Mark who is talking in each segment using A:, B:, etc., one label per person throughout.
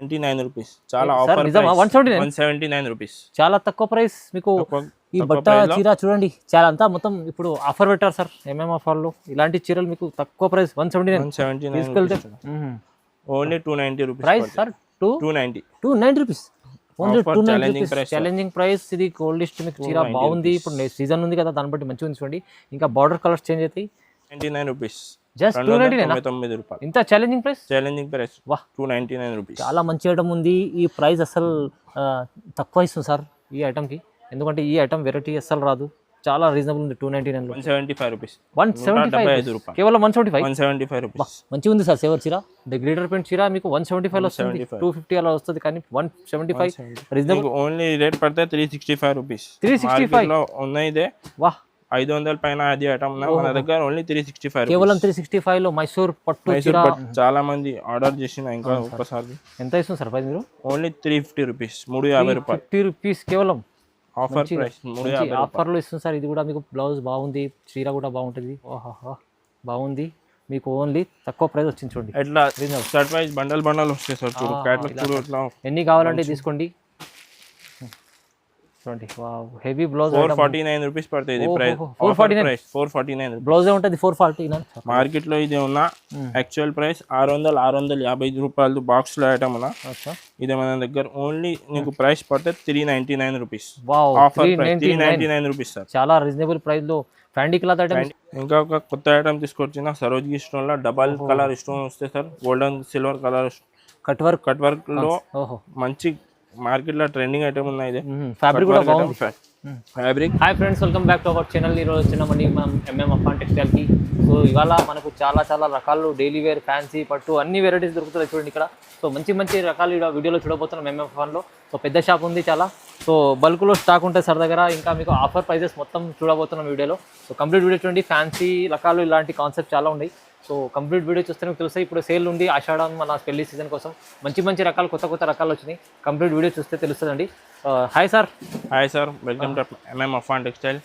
A: 29 rupees. చాలా
B: sir
A: offer
B: నిజమా? 179
A: 179 rupees.
B: చాలా తక్కువ ప్రైస్ మీకు. ఈ బట్ట చీర చూడండి, చాలా అంతా మొత్తం ఇప్పుడు ఆఫర్ పెట్టారు సార్. ఆఫర్లు ఇలాంటి చీరలు మీకు తక్కువ ప్రైస్ 179 తీసుకెళ్తే
A: only 290 rupees
B: price sir. 290 rupees only 290 rupees. Challenging price. ఇది గోల్డ్ మీకు చీర బాగుంది. ఇప్పుడు సీజన్ ఉంది కదా, దాన్ని బట్టి మంచిగా ఉంది చూడండి. ఇంకా బార్డర్ కలర్స్ చేంజ్ అవుతాయి.
A: 99 రూపీస్.
B: జస్ట్ 299
A: రూపాయలు.
B: ఇంత ఛాలెంజింగ్ ప్రైస్.
A: Challenging price.
B: వా,
A: 299 రూపీస్.
B: చాలా మంచి ఐటమ్ ఉంది. ఈ ప్రైస్ అసలు తక్కువ ఇస్తుంది సార్ ఈ ఐటమ్కి. ఎందుకంటే ఈ ఐటమ్ వెరైటీ అసలు రాదు. చాలా రీజనబుల్ ఉంది. 299 లో
A: 175 రూపీస్.
B: 175 రూపాయలు కేవలం 175
A: రూపీస్.
B: మంచిగా ఉంది సార్. సేవర్ చీర, గ్లిటర్ ప్రింట్ చీర మీకు 175 లో వస్తుంది. 250 అలా వస్తుంది, కానీ 175 రీజనబుల్.
A: ఓన్లీ రేట్ పడితే 365 రూపీస్.
B: 365
A: లో ఉన్నాయి. ఇదే
B: వా
A: 500 పైన అది ఐటమ్ మన దగ్గర ఓన్లీ 365.
B: కేవలం 365 లో మైసూర్ పట్టు చీర.
A: చాలా మంది ఆర్డర్ చేసిన ఇంకా ఒక్కసారి
B: ఎంత ఇస్తుంది సార్ ప్రైస్ మీరు?
A: Only 350 rupees. 350 రూపాయలు.
B: 50 రూపీస్ కేవలం
A: ఆఫర్ ప్రైస్. 350
B: ఆఫర్లో ఇస్తుంది సార్. ఇది కూడా మీకు బ్లౌజ్ బాగుంది, చీర కూడా బాగుంటుంది. ఓహో బాగుంది. మీకు ఓన్లీ తక్కువ ప్రైస్ వచ్చింది చూడండి.
A: ఎట్లా షర్ట్ వైజ్ బండల్ వస్తాయి సార్. చూడు క్యాటలాగ్ చూడు. ఎట్లా
B: ఎన్ని కావాలంటే తీసుకోండి చూడండి. Wow, heavy blouse.
A: 449 రూపీస్ పడుతుంది ఇది ప్రైస్. 449
B: బ్లౌజ్ ఉంటుంది. 449
A: మార్కెట్ లో ఇది ఉన్న యాక్చువల్ ప్రైస్ 650 రూపాయలు బాక్స్ లో ఐటమ్ ఉన్న. ఇది మన దగ్గర ఓన్లీ నీకు ప్రైస్ పడితే 399 rupees. Offer price 399 rupees sir.
B: చాలా రీజనబుల్ ప్రైస్ లో ఫ్యాండీ క్లాత్ ఐటమ్.
A: ఇంకా ఒక కొత్త ఐటమ్ తీసుకొచ్చిన సరోజ్కి స్టోన్ లో డబల్ కలర్ స్టోన్ వస్తాయి sir. Golden silver colour cut work లో మంచి మార్కెట్ లో ట్రెండింగ్ ఐటమ్ ఉన్నాయి. ఇది
B: ఫ్యాబ్రిక్ కూడా బాగుంది.
A: Fabric.
B: Hi friends, welcome back to our channel. ఈరోజు వచ్చినామండి మనం అఫాన్ టెక్స్టైల్ కి. సో ఇవాళ మనకు చాలా రకాలు డైలీ వేర్, ఫ్యాన్సీ, పట్టు అన్ని వెరైటీస్ దొరుకుతాయి చూడండి ఇక్కడ. సో మంచి రకాలు ఇక్కడ వీడియోలో చూడబోతున్నాం అఫాన్లో. సో పెద్ద షాప్ ఉంది చాలా. సో బల్క్లో స్టాక్ ఉంటుంది సార్ దగ్గర. ఇంకా మీకు ఆఫర్ ప్రైజెస్ మొత్తం చూడబోతున్నాం వీడియోలో. సో కంప్లీట్ వీడియో చూడండి. ఫ్యాన్సీ రకాలు ఇలాంటి కాన్సెప్ట్ చాలా ఉన్నాయి. సో కంప్లీట్ వీడియో చూస్తే మీకు తెలుస్తాయి. ఇప్పుడు సేల్ ఉంది ఆషాఢం మన పెళ్లి సీజన్ కోసం. మంచి రకాలు కొత్త రకాలు వచ్చినాయి. కంప్లీట్ వీడియో చూస్తే తెలుస్తుందండి. Hi sir.
A: Welcome to Afan textile.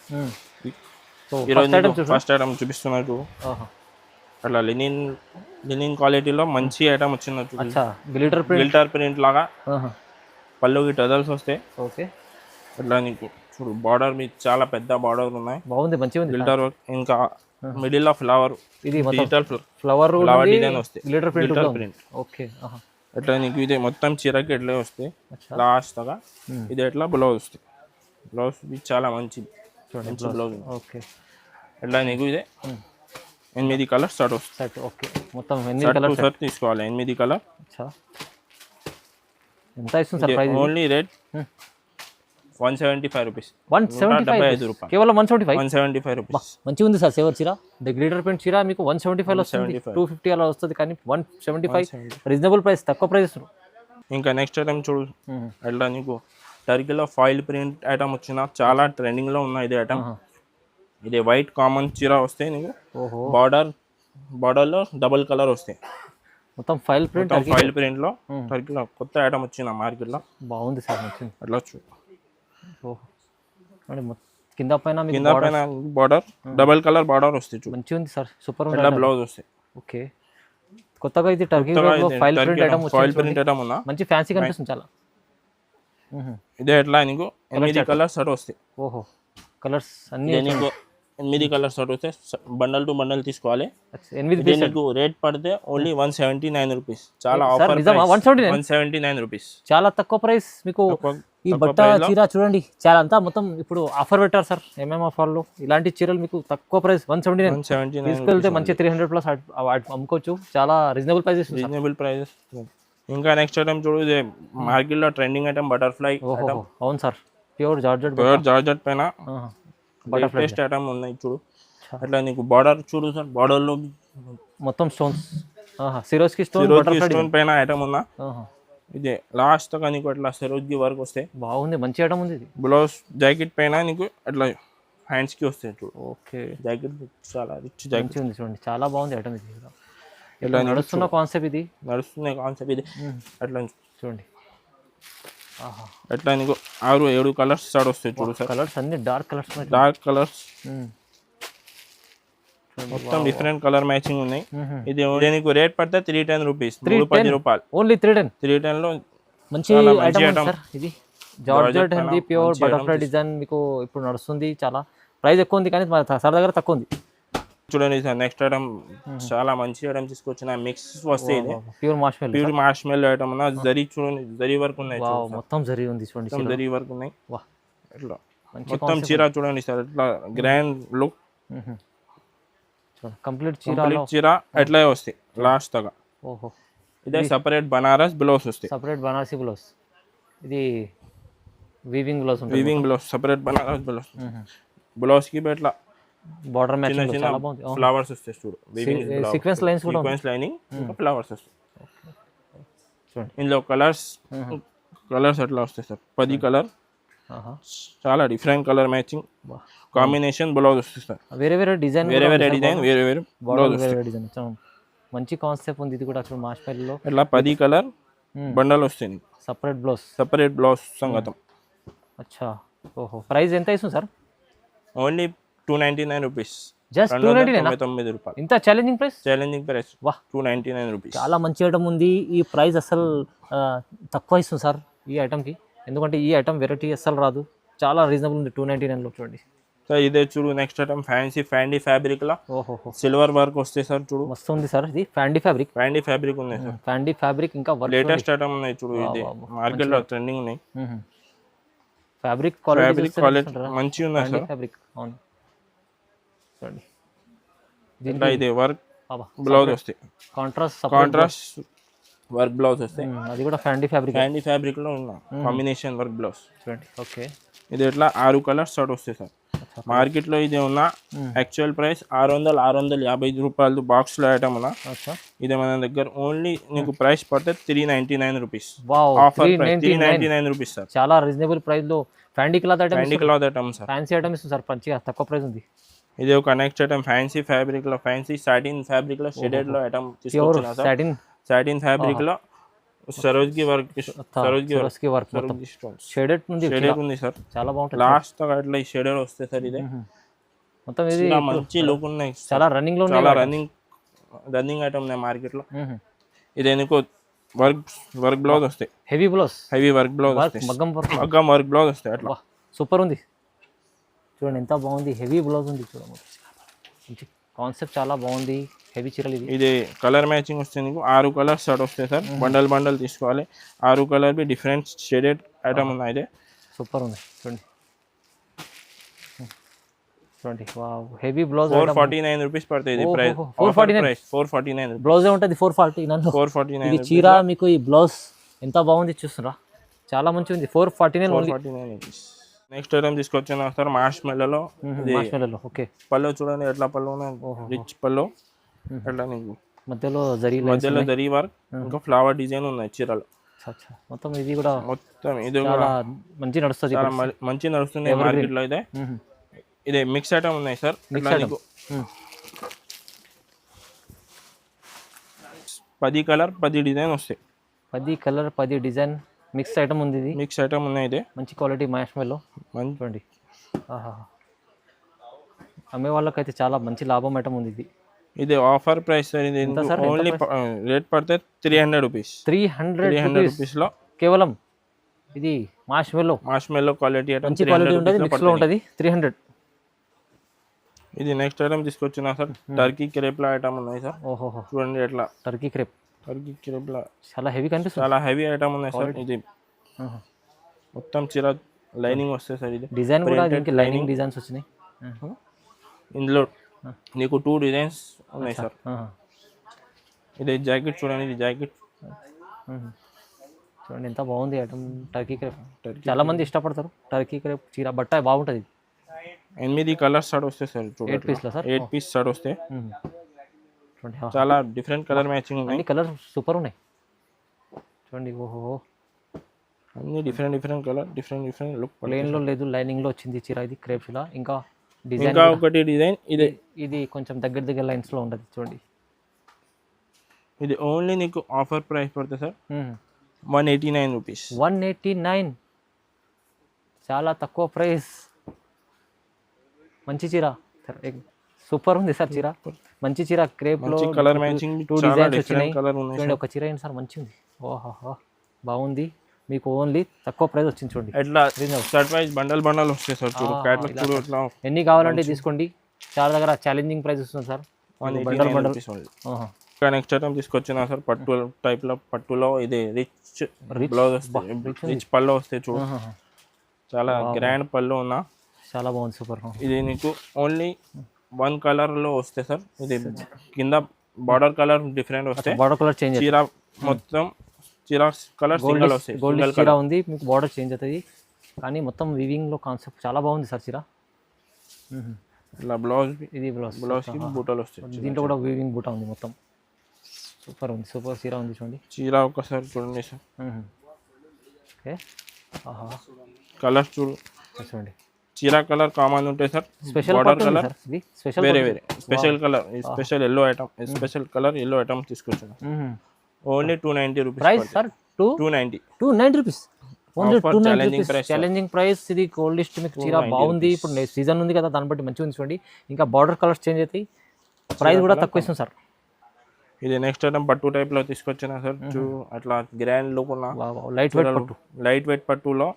A: First item చూపిస్తున్నారు. అట్లా లినిన్ క్వాలిటీలో మంచి ఐటమ్ వచ్చింది. గ్లిటర్ ప్రింట్ లాగా పళ్ళుకి టజల్స్ వస్తాయి.
B: ఓకే.
A: అట్లా నీకు చూడు బార్డర్ మీకు చాలా పెద్ద బార్డర్ ఉన్నాయి.
B: బాగుంది, మంచిగా ఉంది.
A: Glitter work. ఇంకా మిడిల్ లో ఫ్లవర్.
B: ఇది ఫ్లవర్
A: డిజైన్ వస్తాయి.
B: Glitter print. ఓకే.
A: అట్లా నీకు ఇది మొత్తం చీరకి ఎట్లా వస్తాయి లాస్ట్ దాకా. ఇది ఎట్లా బ్లౌజ్ వస్తాయి. బ్లౌజ్ చాలా మంచి బ్లౌజ్.
B: ఓకే.
A: ఎట్లా నీకు ఇదే 8 కలర్ స్టార్ట్ వస్తాయి.
B: ఓకే. మొత్తం 8 కలర్
A: తీసుకోవాలి. 8 కలర్.
B: ఎంత ఇస్తుంది sir price?
A: Only rate 175 rupees.
B: 175 రూపాయలు కేవలం
A: 175 రూపీస్.
B: మంచిగా ఉంది సార్. సేవర్ చీర, గ్లిటర్ ప్రింట్ చీర మీకు 175 లో వస్తుంది. 250 అలా వస్తుంది, కానీ 175 రీజనబుల్ ప్రైస్, తక్కువ ప్రైస్.
A: ఇంకా నెక్స్ట్ ఐటమ్ చూడు. అట్లా నీకు టర్కీలో ఫాయిల్ ప్రింట్ ఐటమ్ వచ్చిన చాలా ట్రెండింగ్ లో ఉన్న ఇది ఐటమ్. ఇది వైట్ కామన్ చీర వస్తాయి నీకు. బార్డర్ లో డబుల్ కలర్ వస్తాయి.
B: మొత్తం ఫాయిల్
A: ప్రింట్ లో టర్కీలో కొత్త ఐటమ్ వచ్చిన మార్కెట్ లో.
B: బాగుంది సార్. మంచిది.
A: అట్లా చూడు.
B: కింద పైన
A: బార్డర్ డబుల్ కలర్ బార్డర్ వస్తాయి.
B: మంచిగా ఉంది సార్. సూపర్.
A: బ్లౌజ్ వస్తాయి.
B: ఓకే. కొత్తగా ఇది టర్కీ ఫాయిల్ ప్రింట్ ఐటమ్ ఉన్నా మంచి ఫ్యాన్సీ కనిపిస్తుంది చాలా.
A: ఇదే ఎట్లా నీకు 8 కలర్స్ అటు వస్తాయి.
B: ఓహో, కలర్స్ అన్ని
A: నీకు 8 కలర్స్ అటు వస్తాయి. బండల్ టు బండల్ తీసుకోవాలి. నీకు రేట్ పడితే ఓన్లీ 179 రూపీస్. చాలా ఆఫర్. 179 రూపీస్.
B: చాలా తక్కువ ప్రైస్ మీకు. ఈ బట్ట చీర చూడండి, చాలా అంతా మొత్తం ఇప్పుడు ఆఫర్ పెట్టారు సార్. ఆఫర్లు ఇలాంటి చీరలు మీకు తక్కువ ప్రైస్ 179 తీసుకెళ్తే మంచి 300+ అమ్ముకోవచ్చు. చాలా రీజనబుల్ ప్రైజెస్.
A: ఇంకా నెక్స్ట్ ఐటమ్ చూడు. ఇది మార్కెట్ లో ట్రెండింగ్ ఐటమ్ బటర్ఫ్లై.
B: అవును సార్. ప్యూర్
A: జార్జెట్ పైన లేటెస్ట్ ఐటమ్ ఉన్నాయి చూడు. అట్లా నీకు బార్డర్ చూడు సార్. బార్డర్ లో
B: మొత్తం స్టోన్స్. సిరోస్కి
A: స్టోన్ పైన ఐటమ్ ఉన్నా. ఇది లాస్ట్ గా నీకు అట్లా సరోజ్కి వర్క్ వస్తాయి.
B: బాగుంది, మంచి ఐటమ్ ఉంది.
A: బ్లౌజ్ జాకెట్ పైన నీకు అట్లా హ్యాండ్స్ కి వస్తాయి చూడు.
B: ఓకే.
A: జాకెట్ చాలా రిచ్ జాకెట్
B: ఉంది చూడండి. చాలా బాగుంది ఐటమ్ ఇది. ఇలా నడుస్తున్న కాన్సెప్ట్ ఇది.
A: అట్లా
B: చూడండి.
A: అట్లా నీకు 6-7 కలర్స్ స్టార్ట్ వస్తాయి చూడు సార్.
B: కలర్స్ అన్ని డార్క్ కలర్స్.
A: డార్క్ కలర్స్ మొత్తం డిఫరెంట్ కలర్ మ్యాచింగ్ ఉన్నాయి. ఇది నీకు రేట్ పడితే 310 రూపీస్, 310 రూపాయలు
B: ఓన్లీ 310.
A: 310 లో
B: మంచి ఐటమ్ సార్. ఇది జార్జెట్ అండి, ప్యూర్ బటర్ఫ్లై డిజైన్ మీకు ఇప్పుడు నడుస్తుంది. చాలా ప్రైస్ ఎక్కువ ఉంది కానీ సార్ దగ్గర తక్కువ ఉంది.
A: చూడండి సార్, నెక్స్ట్ ఐటమ్ చాలా మంచి ఐటమ్ తీసుకొచ్చిన మిక్స్ వస్తే ఇది
B: ప్యూర్ మార్ష్మెల్లో.
A: ప్యూర్ మార్ష్మెల్లో ఐటమ్ అన్న. జరీ చూడండి, జరీ వర్క్ ఉన్నాయి,
B: మొత్తం జరీ ఉంది చూడండి,
A: మొత్తం జరీ వర్క్ ఉన్నాయి.
B: వా
A: ఇట్లా మొత్తం చీర చూడండి సార్, ఇట్లా గ్రాండ్ లుక్.
B: కంప్లీట్
A: చీర ఎట్లా వస్తాయి లాస్ట్ దాకా.
B: ఓహో,
A: ఇదే సపరేట్ బనారస్ బ్లౌజ్ వస్తాయి,
B: సపరేట్ బనారసి బ్లౌజ్. ఇది వీవింగ్ బ్లౌజ్ ఉంటుంది,
A: weaving blouse, separate Banaras blouse. Blouse కి ఇట్లా
B: బార్డర్ మ్యాచింగ్
A: చిన్న
B: చాలా బాగుంది.
A: ఫ్లవర్స్ వస్తాయి చూడు,
B: సీక్వెన్స్ లైన్స్ కూడా
A: సీక్వెన్స్ లైనింగ్, ఫ్లవర్స్ వస్తాయి
B: చూడండి.
A: ఇందులో కలర్స్ ఎట్లా వస్తాయి సార్, 10 కలర్, చాలా different colour matching combination blouse వస్తుంది సార్.
B: వేరే వేరే డిజైన్,
A: వేరే డిజైన్, వేరే
B: డిజైన్. మంచి కాన్సెప్ట్ ఉంది ఇది కూడా. అసలు మార్ష్మెల్లో
A: ఇట్లా 10 కలర్ బండల్ వస్తాయి,
B: సపరేట్ బ్లౌజ్
A: సంగతం.
B: అచ్చా, ఓహో. ప్రైస్ ఎంత ఇస్తుంది సార్?
A: ఓన్లీ 299 రూపీస్,
B: జస్ట్
A: 299 రూపాయలు.
B: ఇంత ఛాలెంజింగ్ ప్రైస్?
A: Challenging price.
B: వా,
A: 299 రూపీస్.
B: చాలా మంచి ఐటమ్ ఉంది. ఈ ప్రైస్ అసలు తక్కువ ఇస్తుంది సార్ ఈ ఐటమ్కి, ఎందుకంటే ఈ ఐటమ్ వెరైటీ అసలు రాదు. చాలా రీజనబుల్ ఉంది 299లో. చూడండి
A: సార్, ఇదే చూడు నెక్స్ట్ ఐటమ్ ఫ్యాన్సీ ఫ్యాండీ ఫ్యాబ్రిక్ లా సిల్వర్ వర్క్ వస్తే సార్, చూడు
B: మస్తు ఉంది సార్. ఇది ఫ్యాండీ ఫ్యాబ్రిక్
A: ఉన్నాయి సార్,
B: ఫ్యాండీ ఫ్యాబ్రిక్. ఇంకా
A: లేటెస్ట్ ఐటమ్ ఉన్నాయి చూడు, ఇది మార్కెట్ లో ట్రెండింగ్ ఉన్నాయి.
B: ఫ్యాబ్రిక్ క్వాలిటీ
A: మంచిగా ఉన్నాయి సార్.
B: ఫ్యాబ్రిక్ అవును చూడండి.
A: ఇది వర్క్ బ్లౌజ్ వస్తాయి, కాంట్రాస్ట్ వర్క్ బ్లౌజ్ వస్తాయి.
B: అది కూడా ఫ్యాండీ ఫ్యాబ్రిక్
A: లో ఉన్న కాంబినేషన్ వర్క్ బ్లౌజ్
B: చూడండి. ఓకే,
A: ఇది ఇట్లా 6 కలర్స్ షర్ట్ వస్తాయి సార్. మార్కెట్ లో ఇది ఉన్న యాక్చువల్ ప్రైస్ 650 రూపాయలు బాక్స్ లో ఐటమ్ ఉన్నా. ఇది మన దగ్గర ఓన్లీ నీకు ప్రైస్ పడితే 399 rupees. Offer price 399 rupees sir.
B: చాలా రీజనబుల్ ప్రైస్ లో ఫ్యాండీ cloth
A: item sir,
B: fancy item ఇస్తుంది సార్. మంచిగా తక్కువ ప్రైస్ ఉంది.
A: ఇది ఒక నెక్స్ట్ ఐటమ్ ఫ్యాన్సీ ఫ్యాబ్రిక్ లో, ఫ్యాన్సీ సాటిన్ ఫ్యాబ్రిక్ లో షేడెడ్ లో ఐటమ్ తీసుకొచ్చిన సార్. సాటిన్ ఫ్యాబ్రిక్ లో సరోజ్కి వర్క్ షేడెడ్ ఉంది సార్.
B: చాలా బాగుంటుంది.
A: లాస్ట్ అట్లా ఈ షేడెడ్ వస్తే సార్, ఇదే
B: మొత్తం ఇది
A: మంచి లుక్ ఉన్నాయి.
B: చాలా రన్నింగ్ లో,
A: చాలా రన్నింగ్ ఐటమ్ ఉన్నాయి మార్కెట్ లో. ఇది ఎందుకో వర్క్ బ్లౌజ్ వస్తాయి, హెవీ వర్క్ బ్లౌజ్ వస్తాయి, మగ్గం వర్క్ బ్లౌజ్ వస్తాయి. అట్లా
B: సూపర్ ఉంది చూడండి, ఎంత బాగుంది. హెవీ బ్లౌజ్ ఉంది చూడండి, కాన్సెప్ట్ చాలా బాగుంది. హెవీ చీరలు
A: ఇది కలర్ మ్యాచింగ్ వస్తే నీకు 6 కలర్స్ షర్ట్ వస్తాయి సార్. బండల్ తీసుకోవాలి. 6 colour be different shaded item ఉన్నాయి. ఇదే
B: సూపర్ ఉంది చూడండి. వావ్, హెవీ బ్లౌజ్
A: 449 రూపీస్ పడుతుంది. ఇది ప్రైస్ 449
B: బ్లౌజ్ ఉంటుంది. 449 ఇది చీర. మీకు ఈ బ్లౌజ్ ఎంత బాగుంది చూస్తున్నారా, చాలా మంచిగా ఉంది. 449
A: రూపీస్. నెక్స్ట్ ఐటమ్ తీసుకొచ్చిన సార్ మార్ష్మెల్లో.
B: ఓకే,
A: పళ్ళు చూడండి ఎట్లా పళ్ళు ఉన్నాయి, రిచ్ పళ్ళు. ఎట్లా నీకు
B: మధ్యలో
A: జరీ వర్క్, ఇంకా ఫ్లవర్ డిజైన్ ఉన్నాయి చీరలో
B: మొత్తం. ఇది కూడా
A: ఇది కూడా
B: మంచి నడుస్తుంది,
A: మంచి నడుస్తుంది మార్కెట్ లో. ఇదే మిక్స్ ఐటమ్ ఉన్నాయి సార్. 10 కలర్ 10 డిజైన్ వస్తాయి.
B: 10 కలర్ 10 డిజైన్ మిక్స్ ఐటమ్ ఉంది. ఇది
A: మిక్స్ ఐటమ్ ఉన్నాయి. ఇదే
B: మంచి క్వాలిటీ మార్ష్మెల్లో చూడండి. అమ్మే వాళ్ళకైతే చాలా మంచి లాభం ఐటమ్ ఉంది ఇది.
A: ఇది ఆఫర్ ప్రైస్ సార్. ఇది ఓన్లీ రేట్ పడితే 300 రూపీస్.
B: 300
A: రూపీస్ లో
B: కేవలం. ఇది మార్ష్మెల్లో
A: క్వాలిటీ ఐటమ్,
B: మంచి క్వాలిటీ ఉంటుంది, మిక్స్ లో ఉంటుంది. 300.
A: ఇది నెక్స్ట్ ఐటమ్ తీసుకొచ్చినా సార్. టర్కీ క్రేప్ లా ఐటమ్ ఉన్నాయి సార్. చూడండి ఎట్లా
B: టర్కీ క్రేప్
A: లా
B: చాలా హెవీ కనిపిస్తుంది.
A: చాలా హెవీ ఐటమ్ ఉన్నాయి సార్. ఇది మొత్తం చీర లైనింగ్ వస్తాయి సార్. ఇది
B: డిజైన్ కూడా దీనికి లైనింగ్ డిజైన్స్ వచ్చినాయి.
A: ఇందులో నీకు 2 డిజైన్స్ ఉన్నాయి సార్. ఇది జాకెట్ చూడండి, ఇది జాకెట్
B: చూడండి ఎంత బాగుంది ఐటమ్. టర్కీ క్రేప్ చాలా మంది ఇష్టపడతారు. టర్కీ క్రేప్ చీర బట్ట బాగుంటుంది.
A: 8 కలర్స్ షర్ట్ వస్తాయి సార్.
B: 8 పీస్లో సార్,
A: 8 పీస్ షర్ట్ వస్తాయి. చాలా డిఫరెంట్ కలర్ మ్యాచింగ్ ఉన్నాయి.
B: కలర్ సూపర్ ఉన్నాయి చూడండి. ఓహో,
A: అన్ని different colour, different look.
B: Plain లో లేదు, లైనింగ్ లో వచ్చింది చీర. ఇది క్రేప్స్ ఇలా. ఇంకా
A: ఒకటి డిజైన్
B: ఇది కొంచెం దగ్గర లైన్స్ లో ఉంటుంది చూడండి.
A: ఇది ఓన్లీ నీకు ఆఫర్ ప్రైస్ పడుతుంది సార్. 189 రూపీస్.
B: 189 చాలా తక్కువ ప్రైస్. మంచి చీర సూపర్ ఉంది సార్ చీర, మంచి చీర క్రేప్ లో
A: మంచి కలర్ మ్యాచింగ్,
B: 2
A: చాలా
B: డిజైన్స్
A: డిఫరెంట్
B: వచ్చినాయి.
A: కలర్ ఉన్నాయి
B: చూడండి ఒక చీర ఏంటి సార్ మంచి ఉంది, ఓహో బాగుంది. మీకు ఓన్లీ తక్కువ ప్రైస్ వచ్చింది చూడండి.
A: ఎట్లా షర్ట్ వైజ్ బండల్ బండల్ వస్తాయి సార్. చూడు క్యాటలాగ్ చూడు ఎట్లా
B: ఎన్ని కావాలంటే తీసుకోండి. చాలా దగ్గర ఛాలెంజింగ్ ప్రైస్ వస్తుంది sir. Bundle bundle.
A: Next item తీసుకొచ్చినా సార్ పట్టు టైప్ లో, పట్టులో ఇది రిచ్ బ్లౌజ్ వస్తాయి, రిచ్ పళ్ళు వస్తాయి చూడు, చాలా గ్రాండ్ పళ్ళు ఉన్నా,
B: చాలా బాగుంది సూపర్.
A: ఇది నీకు ఓన్లీ 1 కలర్ లో వస్తాయి సార్. ఇది కింద బార్డర్ కలర్ డిఫరెంట్ వస్తాయి,
B: బార్డర్ కలర్ చేంజ్,
A: చీర మొత్తం చీర కలర్ సింగల్ వస్తాయి.
B: గోల్డ్ చీర ఉంది మీకు, బార్డర్ చేంజ్ అవుతుంది కానీ మొత్తం వీవింగ్ లో కాన్సెప్ట్ చాలా బాగుంది సార్ చీర.
A: ఇలా బ్లౌజ్,
B: ఇది బ్లౌజ్,
A: బ్లౌజ్ కి బూటాలు వస్తాయి.
B: దీంట్లో కూడా వీవింగ్ బూటా ఉంది, మొత్తం సూపర్ ఉంది, సూపర్ చీర ఉంది చూడండి.
A: చీర ఒకసారి చూడండి సార్.
B: ఓకే,
A: కలర్ చూడు
B: చూడండి.
A: చీర కలర్ కామన్ ఉంటాయి sir,
B: special
A: border colour
B: special
A: వేరే వేరే, special colour, special yellow item, special colour yellow item తీసుకొచ్చాను. Only 290 rupees
B: price sir. 290 rupees only 290 rupees. Challenging price. ఇది కోల్డెస్ట్ మీకు చీర బాగుంది, ఇప్పుడు సీజన్ ఉంది కదా దాన్ని బట్టి మంచిగా ఉంది చూడండి. ఇంకా బార్డర్ కలర్స్ చేంజ్ అవుతాయి, ప్రైస్ కూడా తక్కువ ఇస్తుంది సార్.
A: ఇది నెక్స్ట్ ఐటమ్ పట్టు టైప్ లో తీసుకొచ్చిన సార్. అట్లా గ్రాండ్ లుక్ ఉన్న
B: లైట్ వెయిట్ పట్టు,
A: లైట్ వెయిట్ పట్టులో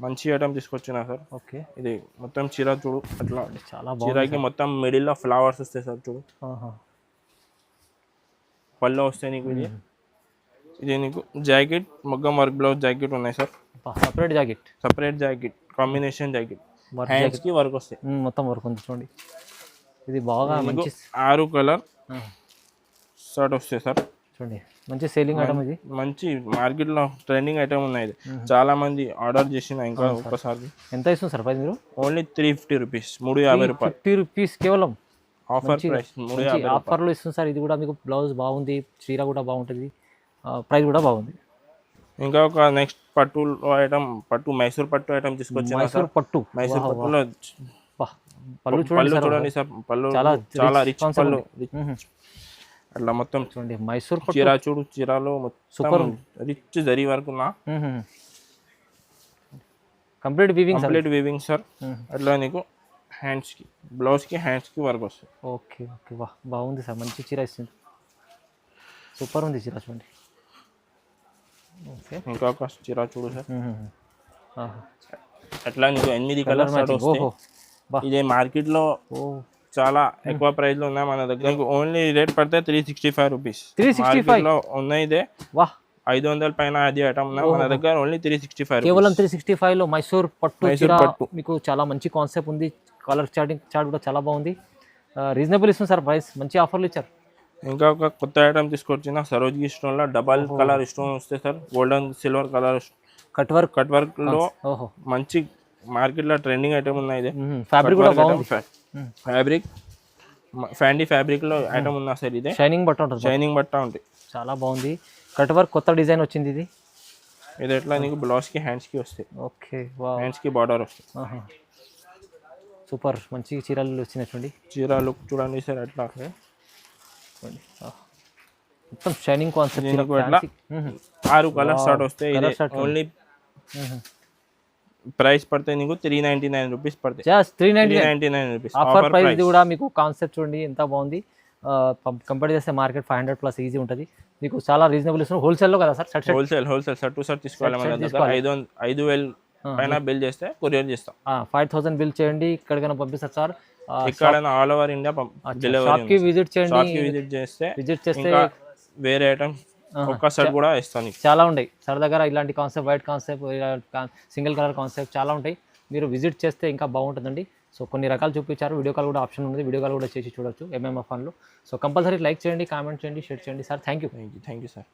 A: మంచి ఐటమ్ తీసుకొచ్చిన సార్.
B: ఓకే,
A: ఇది మొత్తం చీర చూడు అట్లా,
B: చాలా
A: చీరకి మొత్తం మిడిల్ లో ఫ్లవర్స్ వస్తాయి సార్ చూడు, పళ్ళు వస్తాయి నీకు. ఇది నీకు జాకెట్ మగ్గం వర్క్ బ్లౌజ్ జాకెట్ ఉన్నాయి sir,
B: separate jacket,
A: separate jacket combination jacket, hands కి వర్క్ వస్తాయి,
B: మొత్తం వర్క్ ఉంది చూడండి. ఇది బాగా మంచి
A: 6 కలర్ షర్ట్ వస్తాయి సార్
B: చూడండి, మంచి సేలింగ్ ఐటమ్. ఇది
A: మంచి మార్కెట్ లో ట్రెండింగ్ ఐటమ్ ఉన్నాయి. ఇది చాలా మంది ఆర్డర్ చేసిన, ఇంకా ఒక్కసారి
B: ఎంత ఇస్తుంది సార్ ప్రైస్ మీరు?
A: ఓన్లీ 350 రూపీస్, 350 రూపాయలు,
B: 50 రూపీస్ కేవలం
A: ఆఫర్ ప్రైస్, 350
B: ఆఫర్లో ఇస్తుంది సార్. ఇది కూడా మీకు బ్లౌజ్ బాగుంది, చీర కూడా బాగుంటుంది, ప్రైస్ కూడా బాగుంది.
A: ఇంకా ఒక నెక్స్ట్ పట్టు ఐటమ్, పట్టు మైసూర్ పట్టు ఐటమ్ తీసుకొచ్చిన.
B: మైసూర్ పట్టు,
A: మైసూర్ పట్టులో
B: పళ్ళు
A: చూడండి సార్, పళ్ళు చాలా రిచ్ పళ్ళు, అట్లా మొత్తం
B: చూడండి. మైసూర్
A: చీర చూడు, చీరలో మొత్తం రిచ్ జరీ వరకు ఉన్నా,
B: complete weaving,
A: complete weaving sir. అట్లా నీకు హ్యాండ్స్ కి, బ్లౌజ్ కి, హ్యాండ్స్ కి వర్క్ వస్తుంది.
B: ఓకే ఓకే, వా బాగుంది సార్, మంచి చీర ఇస్తుంది, సూపర్ ఉంది చీర చూడండి. ఓకే, ఇంకా
A: ఒక చీర చూడు సార్. అట్లా నీకు 8 కలర్ షర్ట్ వస్తాయి. ఇదే మార్కెట్ లో చాలా ఎక్కువ ప్రైస్ లో ఉన్నాయి, మన దగ్గర ఓన్లీ రేట్ పడితే 365 రూపీస్. 365 లో ఉన్నాయి. ఇదే 500 పైన అది ఐటమ్ ఉన్నాయి, మన దగ్గర ఓన్లీ 365,
B: కేవలం 365 లో మైసూర్ పట్టు చీర. మీకు చాలా మంచి కాన్సెప్ట్ ఉంది, కలర్ చార్ట్ కూడా చాలా బాగుంది, రీజనబుల్ ఇస్తుంది సార్ ప్రైస్, మంచి ఆఫర్లు ఇచ్చారు.
A: ఇంకా ఒక కొత్త ఐటమ్ తీసుకొచ్చిన సరోజ్కి స్టోన్ లో డబల్ కలర్ స్టోన్ వస్తాయి sir, golden silver colour cut work లో మంచి మార్కెట్ లో ట్రెండింగ్ ఐటమ్ ఉన్నాయి. ఇది
B: ఫ్యాబ్రిక్ కూడా బాగుంది,
A: ఫ్యాబ్రిక్ ఫ్యాండీ ఫ్యాబ్రిక్ లో ఐటమ్ ఉన్నా సార్. ఇదే
B: షైనింగ్ బట్ట ఉంటుంది,
A: షైనింగ్ బట్ట ఉంటుంది,
B: చాలా బాగుంది. కట్ వర్క్ కొత్త డిజైన్ వచ్చింది ఇది.
A: ఇది ఎట్లా నీకు బ్లౌజ్ కి, హ్యాండ్స్ కి వస్తాయి.
B: ఓకే,
A: హ్యాండ్స్ కి బార్డర్ వస్తాయి.
B: సూపర్, మంచి చీరలు వచ్చినటువంటి
A: చీర లుక్ చూడండి సార్. అట్లా
B: మొత్తం షైనింగ్ కాన్సెప్ట్.
A: 6 కలర్ షర్ట్ వస్తాయి. ఓన్లీ ప్రైస్ పడితే నీకు 399 రూపీస్ పడతాయి,
B: జస్ట్ 399
A: రూపీస్
B: ఆఫర్ ప్రైస్. ఇది కూడా మీకు కాన్సెప్ట్ చూడండి ఎంత బాగుంది, కంపేర్ చేస్తే మార్కెట్ 500 ప్లస్ ఈజీ ఉంటుంది, మీకు చాలా రీజనబుల్ ఇస్తుంది. హోల్సేల్లో కదా sir? Wholesale shirt to shirt తీసుకోవాలి, మన దగ్గర 5,000 పైన బిల్ చేస్తే కొరియర్ చేస్తాం. 5,000 బిల్ చేయండి, ఎక్కడికైనా పంపిస్తారు సార్,
A: ఎక్కడైనా ఆల్ ఓవర్ ఇండియా
B: షాప్కి విజిట్ చేయండి.
A: విజిట్ చేస్తే వేరే ఐటమ్స్ ఒక్క షర్ట్ కూడా ఇస్తాను.
B: చాలా ఉంటాయి సార్ దగ్గర, ఇలాంటి concept, white concept, single colour concept చాలా ఉంటాయి, మీరు విజిట్ చేస్తే ఇంకా బాగుంటుందండి. సో కొన్ని రకాలు చూపించారు, వీడియో కాల్ కూడా ఆప్షన్ ఉంది, వీడియో కాల్ కూడా చేసి చూడొచ్చు ఎంఎంఎఫ్ ఫన్లో. సో కంపల్సరీ లైక్ చేయండి, కామెంట్ చేయండి, షేర్ చేయండి సార్. Thank you sir.